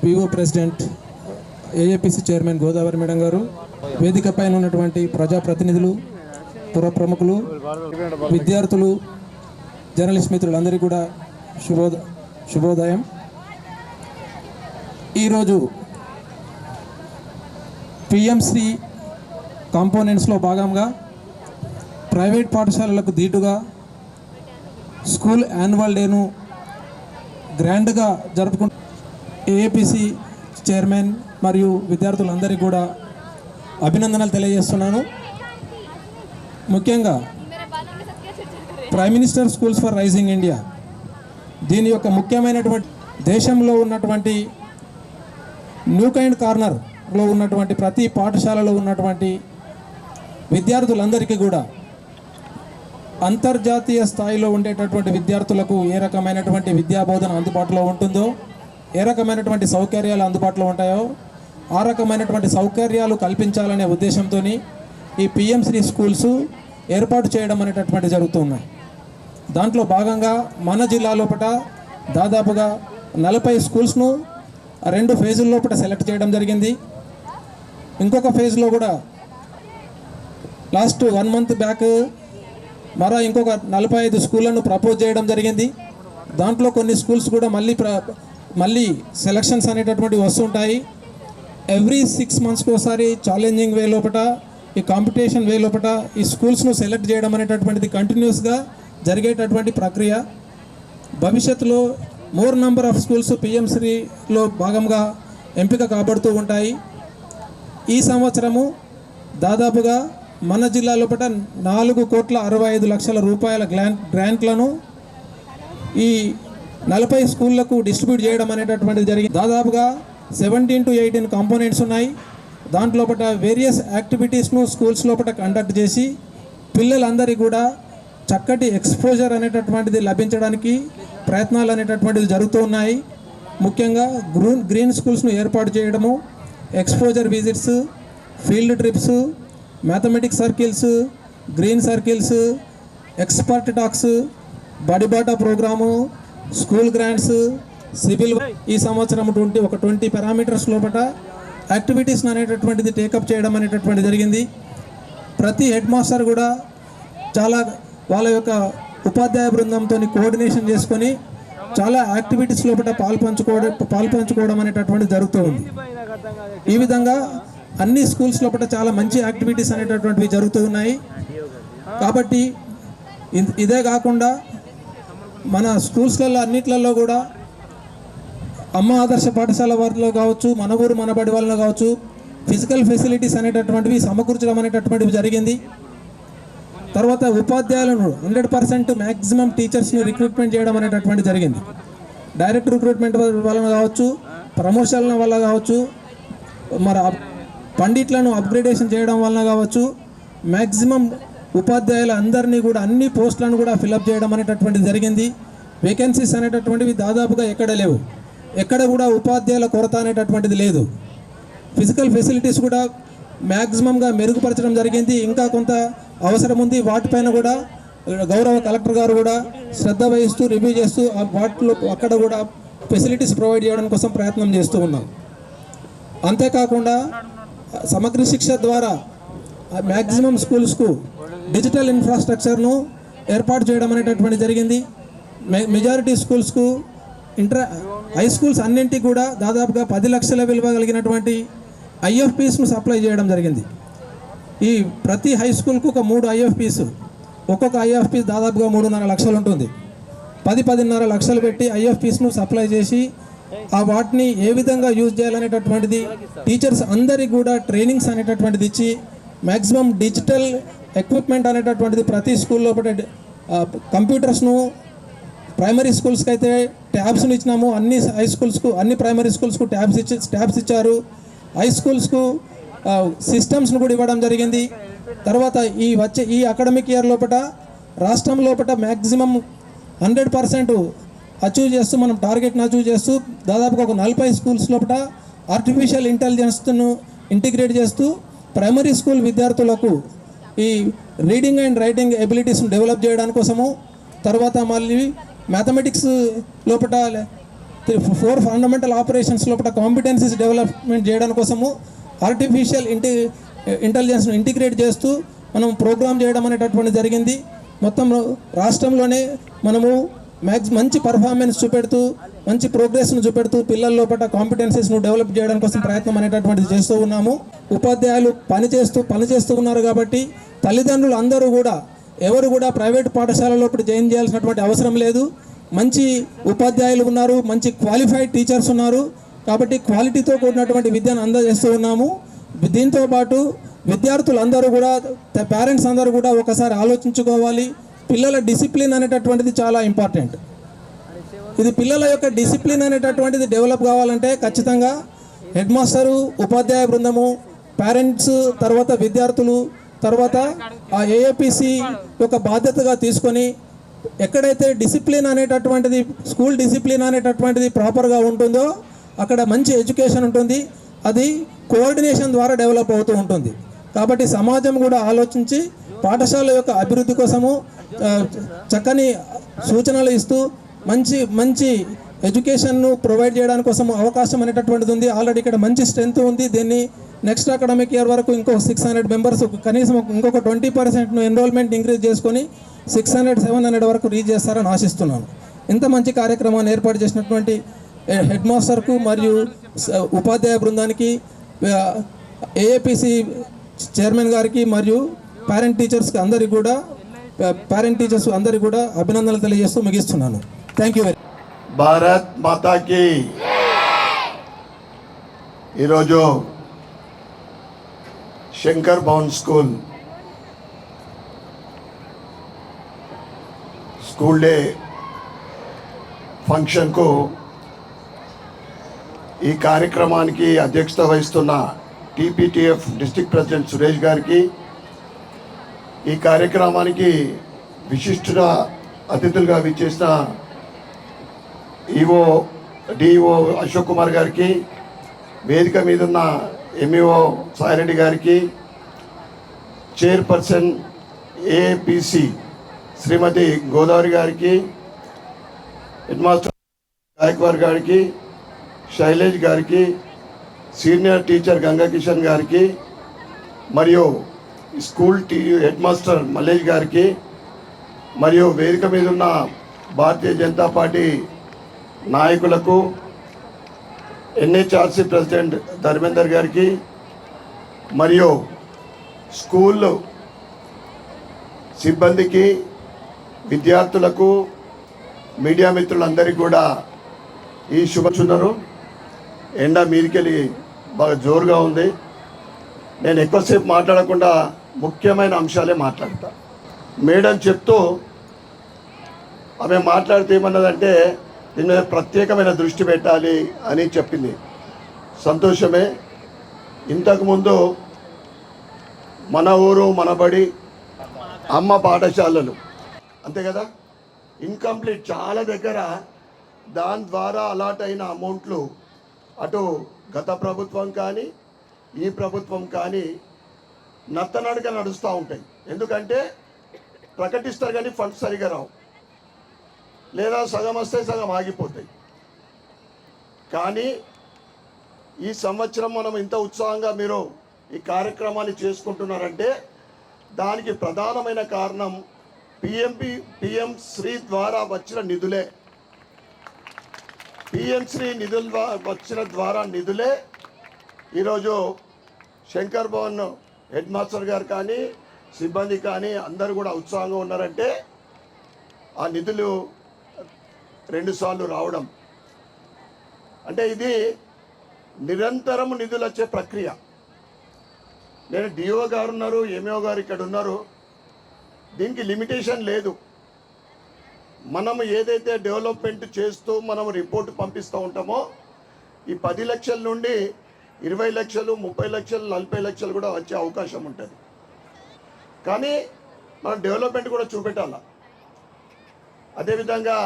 PO president AAPC chairman Godavari madam గారు, వేదిక పైన ఉన్నటువంటి ప్రజాప్రతినిధులు, పుర ప్రముఖులు, విద్యార్థులు, జర్నలిస్ట్ మిత్రులందరికీ కూడా శుభోదయం. ఈరోజు పిఎంసి కాంపోనెంట్స్లో భాగంగా ప్రైవేట్ పాఠశాలలకు దీటుగా స్కూల్ యాన్యువల్ డేను గ్రాండ్గా జరుపుకుంటూ ఏఏపిసి చైర్మన్ మరియు విద్యార్థులందరికీ కూడా అభినందనలు తెలియజేస్తున్నాను. ముఖ్యంగా prime minister schools for rising India దీని యొక్క ముఖ్యమైనటువంటి దేశంలో ఉన్నటువంటి న్యూక్ అండ్ కార్నర్లో ఉన్నటువంటి ప్రతి పాఠశాలలో ఉన్నటువంటి విద్యార్థులందరికీ కూడా అంతర్జాతీయ స్థాయిలో ఉండేటటువంటి విద్యార్థులకు ఏ రకమైనటువంటి విద్యాబోధన అందుబాటులో ఉంటుందో, ఏ రకమైనటువంటి సౌకర్యాలు అందుబాటులో ఉంటాయో ఆ రకమైనటువంటి సౌకర్యాలు కల్పించాలనే ఉద్దేశంతో ఈ పిఎంసి స్కూల్స్ ఏర్పాటు చేయడం అనేటటువంటి జరుగుతున్నాయి. దాంట్లో భాగంగా మన జిల్లా లోపల దాదాపుగా 40 స్కూల్స్ను 2 ఫేజుల లోపల సెలెక్ట్ చేయడం జరిగింది. ఇంకొక ఫేజ్లో కూడా లాస్ట్ 1 మంత్ బ్యాక్ ఇంకొక 45 స్కూళ్ళను ప్రపోజ్ చేయడం జరిగింది. దాంట్లో కొన్ని స్కూల్స్ కూడా మళ్ళీ సెలక్షన్స్ అనేటటువంటి వస్తుంటాయి. ఎవ్రీ 6 monthస్కి ఒకసారి ఛాలెంజింగ్ వే లోపల, ఈ కాంపిటీషన్ వే లోపల ఈ స్కూల్స్ను సెలెక్ట్ చేయడం అనేటటువంటిది కంటిన్యూస్గా జరిగేటటువంటి ప్రక్రియ. భవిష్యత్తులో మోర్ నంబర్ ఆఫ్ స్కూల్స్ పిఎంశ్రీలో భాగంగా ఎంపిక కాబడుతూ ఉంటాయి. ఈ సంవత్సరము దాదాపుగా మన జిల్లా లోపల 4,65,00,000 రూపాయల గ్రాంట్లను ఈ 40 స్కూళ్లకు డిస్ట్రిబ్యూట్ చేయడం అనేటటువంటిది జరిగింది. దాదాపుగా 17 to 18 కాంపోనెంట్స్ ఉన్నాయి. దాంట్లో వేరియస్ యాక్టివిటీస్ను స్కూల్స్ లోపల కండక్ట్ చేసి పిల్లలందరికీ కూడా చక్కటి ఎక్స్పోజర్ అనేటటువంటిది లభించడానికి ప్రయత్నాలు అనేటటువంటివి జరుగుతూ ఉన్నాయి. ముఖ్యంగా గ్రీన్ స్కూల్స్ను ఏర్పాటు చేయడము, exposure visits, field trips, mathematics circles, green circles, expert talks, బడిబాటా ప్రోగ్రాము, స్కూల్ గ్రాంట్స్, సివిల్. ఈ సంవత్సరం 20 పారామీటర్స్ లోపల యాక్టివిటీస్ అనేటటువంటిది టేకప్ చేయడం అనేటటువంటిది జరిగింది. ప్రతి హెడ్ మాస్టర్ కూడా చాలా వాళ్ళ యొక్క ఉపాధ్యాయ బృందంతో కోఆర్డినేషన్ చేసుకొని చాలా యాక్టివిటీస్ లోపల పాల్పంచుకోవడం అనేటటువంటిది జరుగుతూ ఉంది. ఈ విధంగా అన్ని స్కూల్స్ లోపల చాలా మంచి యాక్టివిటీస్ అనేటటువంటివి జరుగుతూ ఉన్నాయి. కాబట్టి ఇదే కాకుండా మన స్కూల్స్లలో అన్నిట్లలో కూడా అమ్మ ఆదర్శ పాఠశాల వారిలో కావచ్చు, మన ఊరు మన బడి వాళ్ళలో కావచ్చు, ఫిజికల్ ఫెసిలిటీస్ అనేటటువంటివి సమకూర్చడం అనేటటువంటివి జరిగింది. తర్వాత ఉపాధ్యాయులను 100% మ్యాక్సిమం టీచర్స్ని రిక్రూట్మెంట్ చేయడం అనేటటువంటి జరిగింది. డైరెక్ట్ రిక్రూట్మెంట్ వలన కావచ్చు, ప్రమోషన్ల వల్ల కావచ్చు, మరి పండిట్లను అప్గ్రేడేషన్ చేయడం వలన కావచ్చు, మ్యాక్సిమం ఉపాధ్యాయుల అందరినీ కూడా అన్ని పోస్టులను కూడా ఫిలప్ చేయడం అనేటటువంటిది జరిగింది. వేకెన్సీస్ అనేటటువంటివి దాదాపుగా ఎక్కడ లేవు. ఎక్కడ కూడా ఉపాధ్యాయుల కొరత అనేటటువంటిది లేదు. ఫిజికల్ ఫెసిలిటీస్ కూడా మ్యాక్సిమంగా మెరుగుపరచడం జరిగింది. ఇంకా కొంత అవసరం ఉంది. వాటిపైన కూడా గౌరవ కలెక్టర్ గారు కూడా శ్రద్ధ వహిస్తూ రివ్యూ చేస్తూ వాటిలో అక్కడ కూడా ఫెసిలిటీస్ ప్రొవైడ్ చేయడం కోసం ప్రయత్నం చేస్తూ ఉన్నాం. అంతేకాకుండా సమగ్ర శిక్ష ద్వారా మ్యాక్సిమం స్కూల్స్కు డిజిటల్ ఇన్ఫ్రాస్ట్రక్చర్ను ఏర్పాటు చేయడం అనేటటువంటి జరిగింది. మెజారిటీ స్కూల్స్కు హై స్కూల్స్ అన్నింటికి కూడా దాదాపుగా 10 లక్షల విలువ కలిగినటువంటి ఐఎఫ్పీస్ను సప్లై చేయడం జరిగింది. ఈ ప్రతి హై స్కూల్కు ఒక 3 ఐఎఫ్పీస్, ఒక్కొక్క ఐఎఫ్పీ దాదాపుగా 3.5 లక్షలు ఉంటుంది. 10-10.5 లక్షలు పెట్టి ఐఎఫ్పీస్ను సప్లై చేసి వాటిని ఏ విధంగా యూజ్ చేయాలనేటటువంటిది టీచర్స్ అందరికీ కూడా ట్రైనింగ్స్ అనేటటువంటిది ఇచ్చి మ్యాక్సిమం డిజిటల్ ఎక్విప్మెంట్ అనేటటువంటిది ప్రతి స్కూల్లో కంప్యూటర్స్ను, ప్రైమరీ స్కూల్స్కి అయితే ట్యాబ్స్ను ఇచ్చినాము. అన్ని హై స్కూల్స్కు, అన్ని ప్రైమరీ స్కూల్స్కు ట్యాబ్స్ ఇచ్చారు. హై స్కూల్స్కు సిస్టమ్స్ను కూడా ఇవ్వడం జరిగింది. తర్వాత ఈ అకాడమిక్ ఇయర్ లోపల రాష్ట్రం లోపల మ్యాక్సిమం 100% అచీవ్ చేస్తూ, మనం టార్గెట్ను అచీవ్ చేస్తూ దాదాపుగా ఒక 40 స్కూల్స్ లోపల ఆర్టిఫిషియల్ ఇంటెలిజెన్స్ను ఇంటిగ్రేట్ చేస్తూ ప్రైమరీ స్కూల్ విద్యార్థులకు ఈ రీడింగ్ అండ్ రైటింగ్ ఎబిలిటీస్ను డెవలప్ చేయడానికి కోసము, తర్వాత మళ్ళీ మ్యాథమెటిక్స్ లోపల 4 ఫండమెంటల్ ఆపరేషన్స్ లోపల కాంపిటెన్సీస్ డెవలప్మెంట్ చేయడానికి కోసము ఆర్టిఫిషియల్ ఇంటెలిజెన్స్ను ఇంటిగ్రేట్ చేస్తూ మనం ప్రోగ్రామ్ చేయడం అనేటటువంటి జరిగింది. మొత్తం రాష్ట్రంలోనే మనము మంచి పర్ఫార్మెన్స్ చూపెడుతూ, మంచి ప్రోగ్రెస్ను చూపెడుతూ పిల్లల లోపల కాంపిటెన్సీస్ను డెవలప్ చేయడం కోసం ప్రయత్నం అనేటటువంటిది చేస్తూ ఉన్నాము. ఉపాధ్యాయులు పనిచేస్తూ ఉన్నారు కాబట్టి తల్లిదండ్రులు అందరూ కూడా ఎవరు కూడా ప్రైవేట్ పాఠశాలలో జాయిన్ చేయాల్సినటువంటి అవసరం లేదు. మంచి ఉపాధ్యాయులు ఉన్నారు, మంచి క్వాలిఫైడ్ టీచర్స్ ఉన్నారు. కాబట్టి క్వాలిటీతో కూడినటువంటి విద్యను అందజేస్తూ ఉన్నాము. దీంతో పాటు విద్యార్థులందరూ కూడా, పేరెంట్స్ అందరూ కూడా ఒకసారి ఆలోచించుకోవాలి. పిల్లల డిసిప్లిన్ అనేటటువంటిది చాలా ఇంపార్టెంట్. ఇది పిల్లల యొక్క డిసిప్లిన్ అనేటటువంటిది డెవలప్ కావాలంటే ఖచ్చితంగా హెడ్ మాస్టరు, ఉపాధ్యాయ బృందము, పేరెంట్స్, తర్వాత విద్యార్థులు, తర్వాత ఆ ఏఏపిసి యొక్క బాధ్యతగా తీసుకొని ఎక్కడైతే డిసిప్లిన్ అనేటటువంటిది, స్కూల్ డిసిప్లిన్ అనేటటువంటిది ప్రాపర్గా ఉంటుందో అక్కడ మంచి ఎడ్యుకేషన్ ఉంటుంది. అది కోఆర్డినేషన్ ద్వారా డెవలప్ అవుతూ ఉంటుంది. కాబట్టి సమాజం కూడా ఆలోచించి పాఠశాల యొక్క అభివృద్ధి కోసము చక్కని సూచనలు ఇస్తూ మంచి ఎడ్యుకేషన్ను ప్రొవైడ్ చేయడానికి కోసం అవకాశం అనేటటువంటిది ఉంది. ఆల్రెడీ ఇక్కడ మంచి స్ట్రెంత్ ఉంది. దీన్ని నెక్స్ట్ అకాడమిక్ ఇయర్ వరకు ఇంకో 600 మెంబర్స్, కనీసం ఇంకొక 20% ఎన్రోల్మెంట్ ఇంక్రీజ్ చేసుకొని 600-700 వరకు రీచ్ చేస్తారని ఆశిస్తున్నాను. ఇంత మంచి కార్యక్రమాన్ని ఏర్పాటు చేసినటువంటి హెడ్ మాస్టర్కు మరియు ఉపాధ్యాయ బృందానికి ఏఏపిసి చైర్మన్ గారికి మరియు పేరెంట్ టీచర్స్ అందరికీ కూడా అభినందనలు తెలియజేస్తూ ముగిస్తున్నాను. థ్యాంక్ యూ వెరీ భారత్ మాతాకి. ఈరోజు శంకర్ భవన్ స్కూల్ డే ఫంక్షన్కు ఈ కార్యక్రమానికి అధ్యక్షత వహిస్తున్న టీపీటీఎఫ్ డిస్ట్రిక్ట్ ప్రెసిడెంట్ సురేష్ గారికి, ఈ కార్యక్రమానికి విశిష్ట అతిథులుగా విచ్చేసిన డిఈఓ అశోక్ కుమార్ గారికి, వేదిక మీద ఉన్న ఎంఈఓ సాయిరెడ్డి గారికి, చైర్పర్సన్ ఏపిసి శ్రీమతి గోదావరి గారికి, హెడ్ మాస్టర్ గాయక్వాడ్ గారికి, శైలేష్ గారికి, సీనియర్ టీచర్ గంగా కిషన్ గారికి, మరియు స్కూల్ హెడ్ మాస్టర్ మల్లేష్ గారికి, మరియు వేదిక మీద ఉన్న భారతీయ జనతా పార్టీ నాయకులకు, ఎన్హెచ్ఆర్సీ ప్రెసిడెంట్ ధర్మేందర్ గారికి, మరియు స్కూల్ సిబ్బందికి, విద్యార్థులకు, మీడియా మిత్రులందరికీ కూడా ఈ శుభచున్నారు. ఎండ మీదికెళ్ళి బాగా జోరుగా ఉంది. నేను ఎక్కువసేపు మాట్లాడకుండా ముఖ్యమైన అంశాలే మాట్లాడతా. మేడం చెప్తూ ఆమె మాట్లాడితే ఏమన్నదంటే దీని మీద ప్రత్యేకమైన దృష్టి పెట్టాలి అని చెప్పింది. సంతోషమే. ఇంతకుముందు మన ఊరు మనబడి అమ్మ పాఠశాలలు అంతే కదా, ఇన్కంప్లీట్ చాలా దగ్గర. దాని ద్వారా అలాట్ అయిన అమౌంట్లు అటు గత ప్రభుత్వం కానీ ఈ ప్రభుత్వం కానీ నత్తనడక నడుస్తూ ఉంటాయి. ఎందుకంటే ప్రకటిస్తారు కానీ ఫండ్స్ సరిగా రావు, లేదా సగం వస్తే సగం ఆగిపోతాయి. కానీ ఈ సంవత్సరం మనం ఇంత ఉత్సాహంగా మీరు ఈ కార్యక్రమాన్ని చేసుకుంటున్నారంటే దానికి ప్రధానమైన కారణం పిఎం శ్రీ ద్వారా వచ్చిన నిధులే. పిఎం శ్రీ నిధులే ఈరోజు శంకర్ భవన్ హెడ్ మాస్టర్ గారు కానీ సిబ్బంది కానీ అందరూ కూడా ఉత్సాహంగా ఉన్నారంటే ఆ నిధులు 2 సార్లు రావడం అంటే ఇది నిరంతరం నిధులు వచ్చే ప్రక్రియ. నేను డిఓ గారు ఉన్నారు, ఎంఓ గారు ఇక్కడ ఉన్నారు, దీనికి లిమిటేషన్ లేదు. మనము ఏదైతే డెవలప్మెంట్ చేస్తూ మనం రిపోర్ట్ పంపిస్తూ ఉంటామో ఈ 10 లక్షల నుండి 20 లక్షలు, 30 లక్షలు, 40 లక్షలు కూడా వచ్చే అవకాశం ఉంటుంది. కానీ మనం డెవలప్మెంట్ కూడా చూపెట్టాల. అదేవిధంగా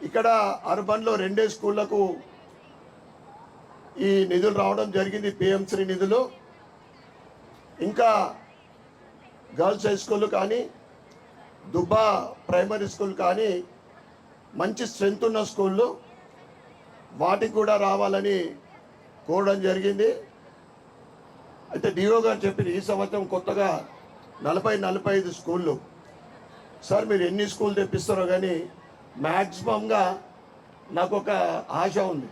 ఇక్కడ అర్బన్లో 2 స్కూళ్లకు ఈ నిధులు రావడం జరిగింది, పిఎం శ్రీ నిధులు. ఇంకా గర్ల్స్ హై స్కూల్ కానీ దుబ్బా ప్రైమరీ స్కూల్ కానీ మంచి స్ట్రెంత్ ఉన్న స్కూళ్ళు, వాటికి కూడా రావాలని కోరడం జరిగింది. అయితే డిఓ గారు చెప్పింది ఈ సంవత్సరం కొత్తగా 40-45 స్కూళ్ళు. సార్ మీరు ఎన్ని స్కూల్ తెప్పిస్తారో కానీ మ్యాక్సిమంగా నాకు ఒక ఆశ ఉంది,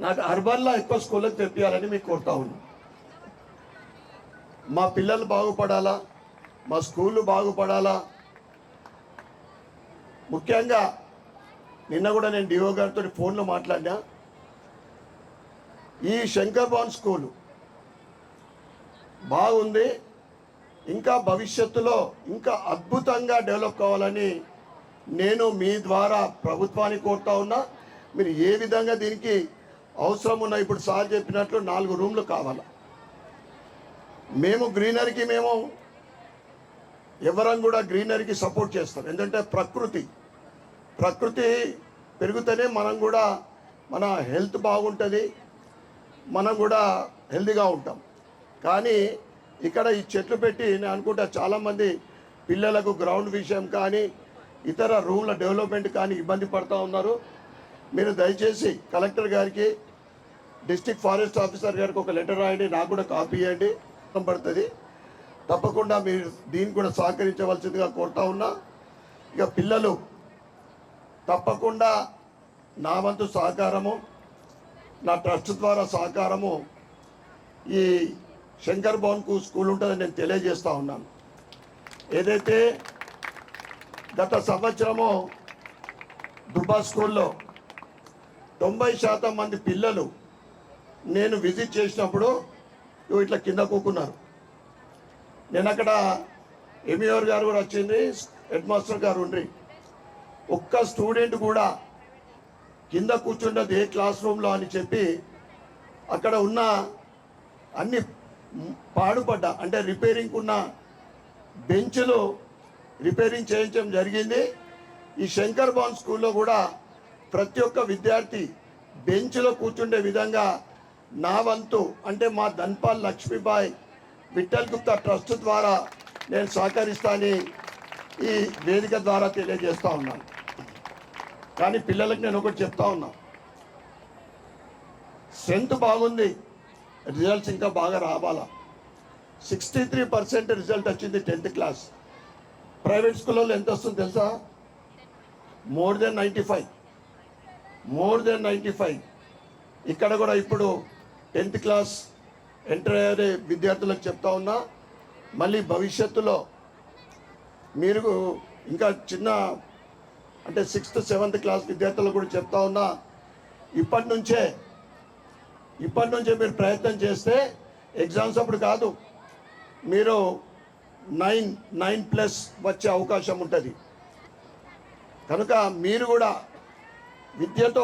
నాకు అర్బన్లో ఎక్కువ స్కూళ్ళకి తెప్పియాలని మీకు కోరుతా ఉన్నాను. మా పిల్లలు బాగుపడాలా, మా స్కూళ్ళు బాగుపడాలా. ముఖ్యంగా నిన్న కూడా నేను డిఓ గారితో ఫోన్లో మాట్లాడినా. ఈ శంకర్ భవన్ స్కూలు బాగుంది, ఇంకా భవిష్యత్తులో ఇంకా అద్భుతంగా డెవలప్ కావాలని నేను మీ ద్వారా ప్రభుత్వాన్ని కోరుతా ఉన్నా. మీరు ఏ విధంగా దీనికి అవసరం ఉన్నా, ఇప్పుడు సార్ చెప్పినట్లు 4 రూమ్లు కావాలి. మేము గ్రీనరీకి ఎవరం కూడా గ్రీనరీకి సపోర్ట్ చేస్తాం. ఎందుకంటే ప్రకృతి పెరిగితేనే మనం కూడా మన హెల్త్ బాగుంటుంది, మనం కూడా హెల్తీగా ఉంటాం. కానీ ఇక్కడ ఈ చెట్లు పెట్టి నేను అనుకుంటా చాలామంది పిల్లలకు గ్రౌండ్ విషయం కానీ ఇతర రూమ్ల డెవలప్మెంట్ కానీ ఇబ్బంది పడుతూ ఉన్నారు. మీరు దయచేసి కలెక్టర్ గారికి, డిస్ట్రిక్ట్ ఫారెస్ట్ ఆఫీసర్ గారికి ఒక లెటర్ రాయండి, నాకు కూడా కాపీ ఇవ్వండి. పడుతుంది తప్పకుండా మీరు దీన్ని కూడా సహకరించవలసిందిగా కోరుతా ఉన్నా. ఇక పిల్లలు తప్పకుండా నా వంతు సహకారము, నా ట్రస్ట్ ద్వారా సహకారము ఈ శంకర్ భవన్కు స్కూల్ ఉంటుందని నేను తెలియజేస్తూ ఉన్నాను. ఏదైతే గత సంవత్సరము దుబ్బా స్కూల్లో 90% మంది పిల్లలు నేను విజిట్ చేసినప్పుడు ఇట్లా కింద కూకున్నారు. నేను అక్కడ ఎంఈఓర్ గారు కూడా వచ్చింది, హెడ్ మాస్టర్ గారు ఉండ్రి. ఒక్క స్టూడెంట్ కూడా కింద కూర్చుండదు ఏ క్లాస్ రూమ్లో అని చెప్పి అక్కడ ఉన్న అన్ని పాడుపడ్డ అంటే రిపేరింగ్ ఉన్న బెంచ్లు రిపేరింగ్ చేయించడం జరిగింది. ఈ శంకర్ భవన్ స్కూల్లో కూడా ప్రతి ఒక్క విద్యార్థి బెంచ్లో కూర్చుండే విధంగా నా వంతు అంటే మా ధన్పాల్ లక్ష్మీబాయి విఠల్ గుప్తా ట్రస్ట్ ద్వారా నేను సహకరిస్తానని ఈ వేదిక ద్వారా తెలియజేస్తూ ఉన్నాను. కానీ పిల్లలకు నేను ఒకటి చెప్తా ఉన్నా, స్ట్రెంత్ బాగుంది, రిజల్ట్స్ ఇంకా బాగా రావాలా. 63% రిజల్ట్ వచ్చింది 10th క్లాస్. ప్రైవేట్ స్కూల్లో ఎంత వస్తుంది తెలుసా? More than 95. ఇక్కడ కూడా ఇప్పుడు 10th క్లాస్ ఎంటర్ అయ్యే విద్యార్థులకు చెప్తా ఉన్నా, మళ్ళీ భవిష్యత్తులో మీరు ఇంకా చిన్న అంటే 6th 7th క్లాస్ విద్యార్థులకు కూడా చెప్తా ఉన్నా, ఇప్పటి నుంచే మీరు ప్రయత్నం చేస్తే ఎగ్జామ్స్ అప్పుడు కాదు, మీరు 9+ వచ్చే అవకాశం ఉంటుంది. కనుక మీరు కూడా విద్యతో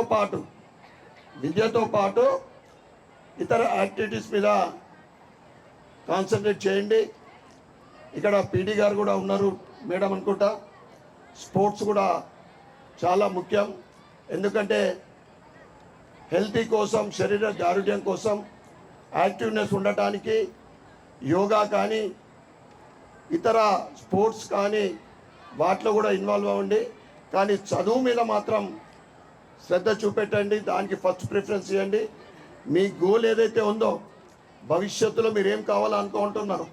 పాటు ఇతర యాక్టివిటీస్ మీద కాన్సన్ట్రేట్ చేయండి. ఇక్కడ పీడీ గారు కూడా ఉన్నారు మేడం అనుకుంటా. స్పోర్ట్స్ కూడా చాలా ముఖ్యం, ఎందుకంటే హెల్తీ కోసం, శరీర దారుఢ్యం కోసం, యాక్టివ్నెస్ ఉండటానికి యోగా కానీ ఇతర స్పోర్ట్స్ కానీ వాటిలో కూడా ఇన్వాల్వ్ అవ్వండి. కానీ చదువు మీద మాత్రం శ్రద్ధ చూపెట్టండి, దానికి ఫస్ట్ ప్రిఫరెన్స్ ఇవ్వండి. మీ గోల్ ఏదైతే ఉందో, భవిష్యత్తులో మీరు ఏం కావాలనుకుంటున్నారు,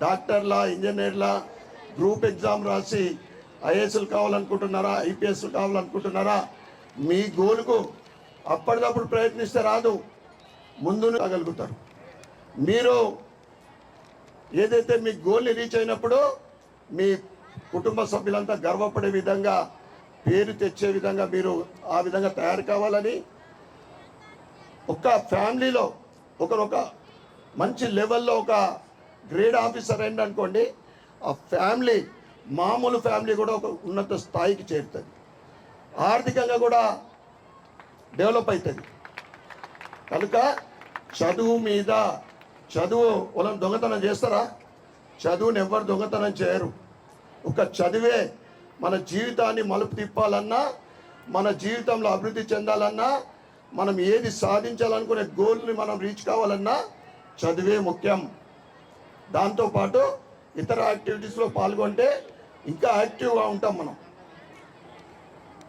డాక్టర్లా, ఇంజనీర్లా, గ్రూప్ ఎగ్జామ్ రాసి ఐఏఎస్లు కావాలనుకుంటున్నారా, ఐపీఎస్లు కావాలనుకుంటున్నారా, మీ గోల్కు అప్పటికప్పుడు ప్రయత్నిస్తే రాదు, ముందు రాగలుగుతారు. మీరు ఏదైతే మీ గోల్ని రీచ్ అయినప్పుడు మీ కుటుంబ సభ్యులంతా గర్వపడే విధంగా, పేరు తెచ్చే విధంగా మీరు ఆ విధంగా తయారు కావాలని, ఒక ఫ్యామిలీలో ఒక మంచి లెవెల్లో ఒక గ్రేడ్ ఆఫీసర్ అయింది అనుకోండి, ఆ ఫ్యామిలీ మామూలు ఫ్యామిలీ కూడా ఒక ఉన్నత స్థాయికి చేరుతుంది, ఆర్థికంగా కూడా డెవలప్ అవుతుంది. కనుక చదువు వాళ్ళని దొంగతనం చేస్తారా? చదువుని ఎవరు దొంగతనం చేయరు. ఒక చదివే మన జీవితాన్ని మలుపు తిప్పాలన్నా, మన జీవితంలో అభివృద్ధి చెందాలన్నా, మనం ఏది సాధించాలనుకునే గోల్ని మనం రీచ్ కావాలన్నా చదివే ముఖ్యం. దాంతోపాటు ఇతర యాక్టివిటీస్లో పాల్గొంటే ఇంకా యాక్టివ్గా ఉంటాం మనం.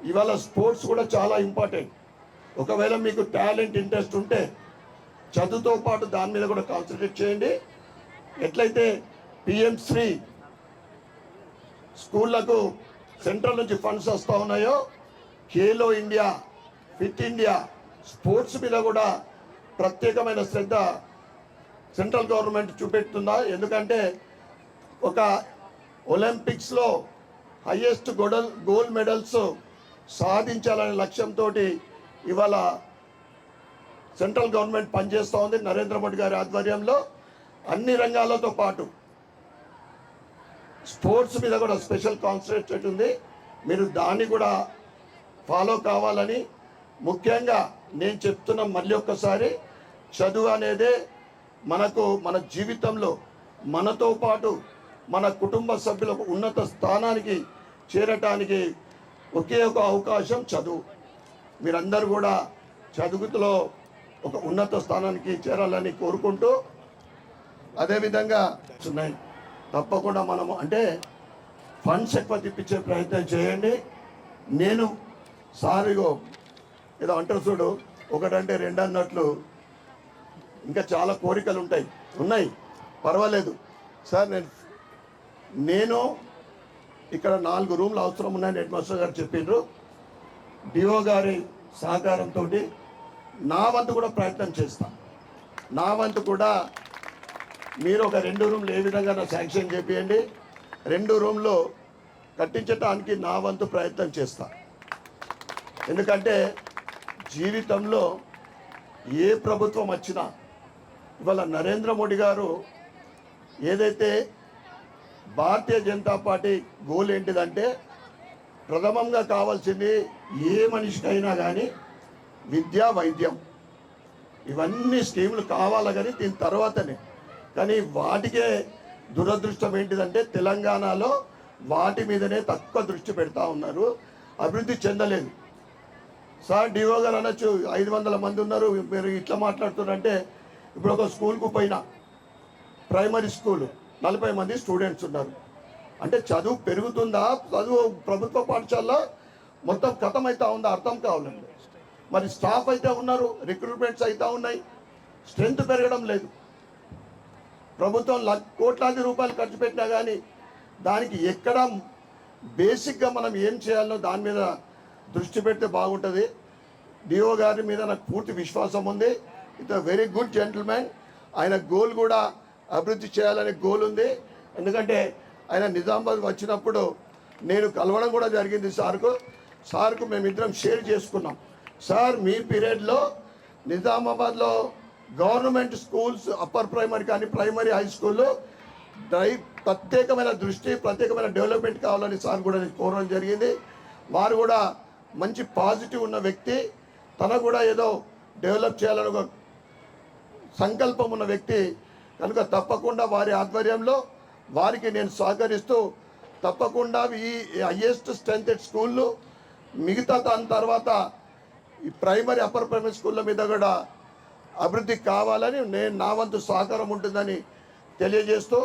ఇవాళ స్పోర్ట్స్ కూడా చాలా ఇంపార్టెంట్. ఒకవేళ మీకు టాలెంట్, ఇంట్రెస్ట్ ఉంటే చదువుతో పాటు దాని మీద కూడా కాన్సన్ట్రేట్ చేయండి. ఎట్లయితే పిఎం శ్రీ స్కూళ్లకు సెంట్రల్ నుంచి ఫండ్స్ వస్తూ ఉన్నాయో, Khelo India, fit India, sports మీద కూడా ప్రత్యేకమైన శ్రద్ధ సెంట్రల్ గవర్నమెంట్ చూపెడుతుందా. ఎందుకంటే ఒక ఒలింపిక్స్లో హయ్యెస్ట్ గోల్డ్ మెడల్స్ సాధించాలనే లక్ష్యంతో ఇవాళ సెంట్రల్ గవర్నమెంట్ పనిచేస్తూ ఉంది. నరేంద్ర మోడీ గారి ఆధ్వర్యంలో అన్ని రంగాలతో పాటు స్పోర్ట్స్ మీద కూడా స్పెషల్ కాన్సన్ట్రేట్ ఉంది. మీరు దాన్ని కూడా ఫాలో కావాలని, ముఖ్యంగా నేను చెప్తున్న మళ్ళీ ఒక్కసారి, చదువు అనేదే మన జీవితంలో మనతో పాటు మన కుటుంబ సభ్యులకు ఉన్నత స్థానానికి చేరటానికి ఒకే ఒక అవకాశం చదువు. మీరందరూ కూడా చదువులో ఒక ఉన్నత స్థానానికి చేరాలని కోరుకుంటూ, అదేవిధంగా ఉన్నాయి తప్పకుండా మనము అంటే ఫండ్స్ ఎక్కువ తిప్పించే ప్రయత్నం చేయండి. నేను సారిగో ఏదో అంటారు చూడు, ఒకటంటే రెండు అన్నట్లు ఇంకా చాలా కోరికలు ఉన్నాయి, పర్వాలేదు సార్. నేను ఇక్కడ 4 రూమ్లు అవసరం ఉన్నాయని హెడ్ మాస్టర్ గారు చెప్పిండ్రు. డిఓ గారి సహకారంతో నా వంతు కూడా ప్రయత్నం చేస్తాను. నా వంతు కూడా మీరు ఒక 2 రూమ్లు ఏ విధంగా నా శాంక్షన్ చేపియండి. 2 రూమ్లు కట్టించడానికి నా వంతు ప్రయత్నం చేస్తా. ఎందుకంటే జీవితంలో ఏ ప్రభుత్వం వచ్చినా ఇవాళ నరేంద్ర మోడీ గారు ఏదైతే భారతీయ జనతా పార్టీ గోల్ ఏంటిదంటే ప్రథమంగా కావాల్సింది ఏ మనిషికైనా కానీ విద్య, వైద్యం, ఇవన్నీ స్కీములు కావాలి కానీ దీని తర్వాతనే. కానీ వాటికే దురదృష్టం ఏంటిదంటే తెలంగాణలో వాటి మీదనే తక్కువ దృష్టి పెడతా ఉన్నారు, అభివృద్ధి చెందలేదు. సార్ డిఓ గారు అనొచ్చు 500 మంది ఉన్నారు, మీరు ఇట్లా మాట్లాడుతున్నారంటే ఇప్పుడు ఒక స్కూల్కు పోయినా ప్రైమరీ స్కూల్ 40 మంది స్టూడెంట్స్ ఉన్నారు అంటే చదువు పెరుగుతుందా? చదువు ప్రభుత్వ పాఠశాలలో మొత్తం ఖతం అవుతా ఉందా? అర్థం కావాలండి. మరి స్టాఫ్ అయితే ఉన్నారు, రిక్రూట్మెంట్స్ అవుతా ఉన్నాయి, స్ట్రెంత్ పెరగడం లేదు. ప్రభుత్వం కోట్లాది రూపాయలు ఖర్చు పెట్టినా కానీ దానికి ఎక్కడ బేసిక్గా మనం ఏం చేయాలో దాని మీద దృష్టి పెడితే బాగుంటుంది. డిఓ గారి మీద నాకు పూర్తి విశ్వాసం ఉంది. It's very good gentlemen. ఆయన గోల్ కూడా అభివృద్ధి చేయాలనే గోల్ ఉంది. ఎందుకంటే ఆయన నిజామాబాద్ వచ్చినప్పుడు నేను కలవడం కూడా జరిగింది సార్కు మేమిద్దరం షేర్ చేసుకున్నాం. సార్ మీ పీరియడ్లో నిజామాబాద్లో గవర్నమెంట్ స్కూల్స్ అప్పర్ ప్రైమరీ కానీ ప్రైమరీ హై స్కూల్లో ప్రత్యేకమైన దృష్టి, ప్రత్యేకమైన డెవలప్మెంట్ కావాలని సార్ కూడా కోరడం జరిగింది. వారు కూడా మంచి పాజిటివ్ ఉన్న వ్యక్తి, తన కూడా ఏదో డెవలప్ చేయాలని ఒక సంకల్పం ఉన్న వ్యక్తి కనుక తప్పకుండా వారి ఆధ్వర్యంలో వారికి నేను సహకరిస్తూ తప్పకుండా ఈ హైయెస్ట్ స్ట్రెంత్ స్కూళ్ళు మిగతా దాని తర్వాత ఈ ప్రైమరీ అప్పర్ ప్రైమరీ స్కూళ్ళ మీద కూడా అభివృద్ధి కావాలని నేను నా వంతు సహకారం ఉంటుందని తెలియజేస్తూ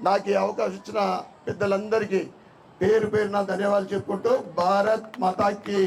నాకు ఈ అవకాశం ఇచ్చిన పెద్దలందరికీ పేరు పేరున ధన్యవాదాలు చెప్పుకుంటూ భారత్ మాతాకి.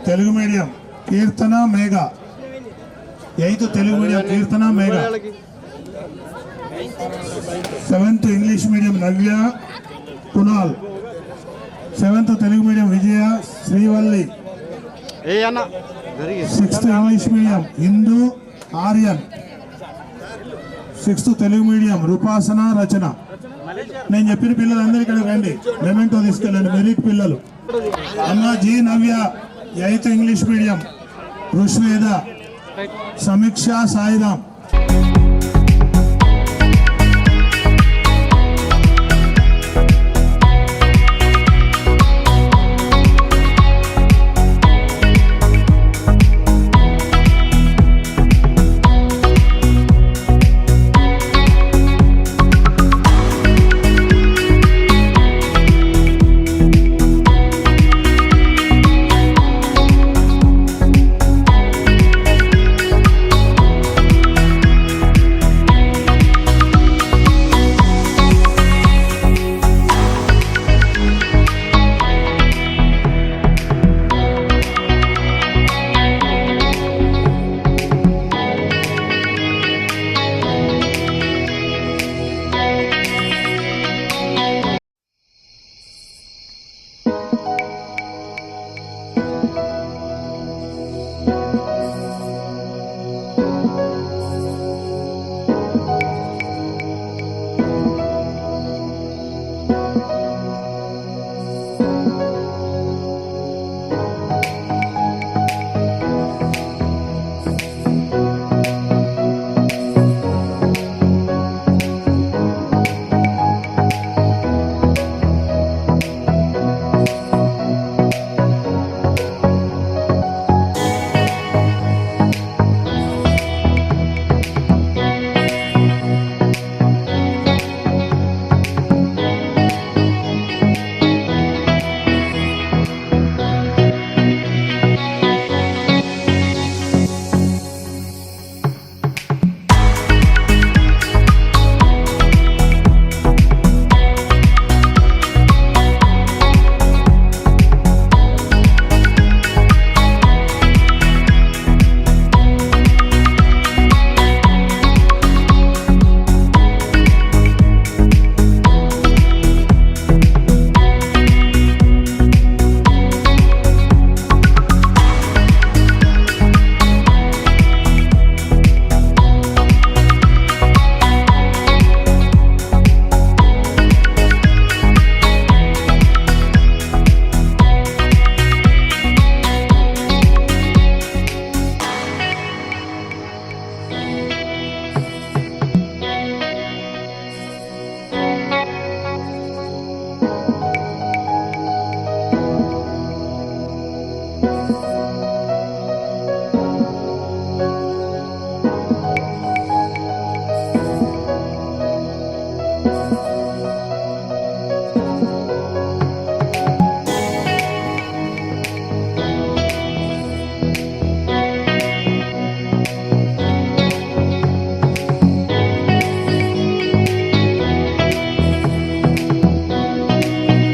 తెలుగు మీడియం కీర్తన మేఘ, 8th Telugu medium Keerthana Megha, 7th English medium Navya Kunal, 7th Telugu medium Vijaya Srivalli, 6th English medium Hindu Aryan, 6th Telugu medium Rupasana Rachana. నేను చెప్పిన పిల్లలందరూ ఇక్కడ రండి, మెమెంటో తీసుకెళ్ళండి, మెరిట్ పిల్లలు. అమ్మ జీ నవ్య 8th ఇంగ్లీష్ మీడియం రుష్వేద, సమీక్ష సాయిరామ్.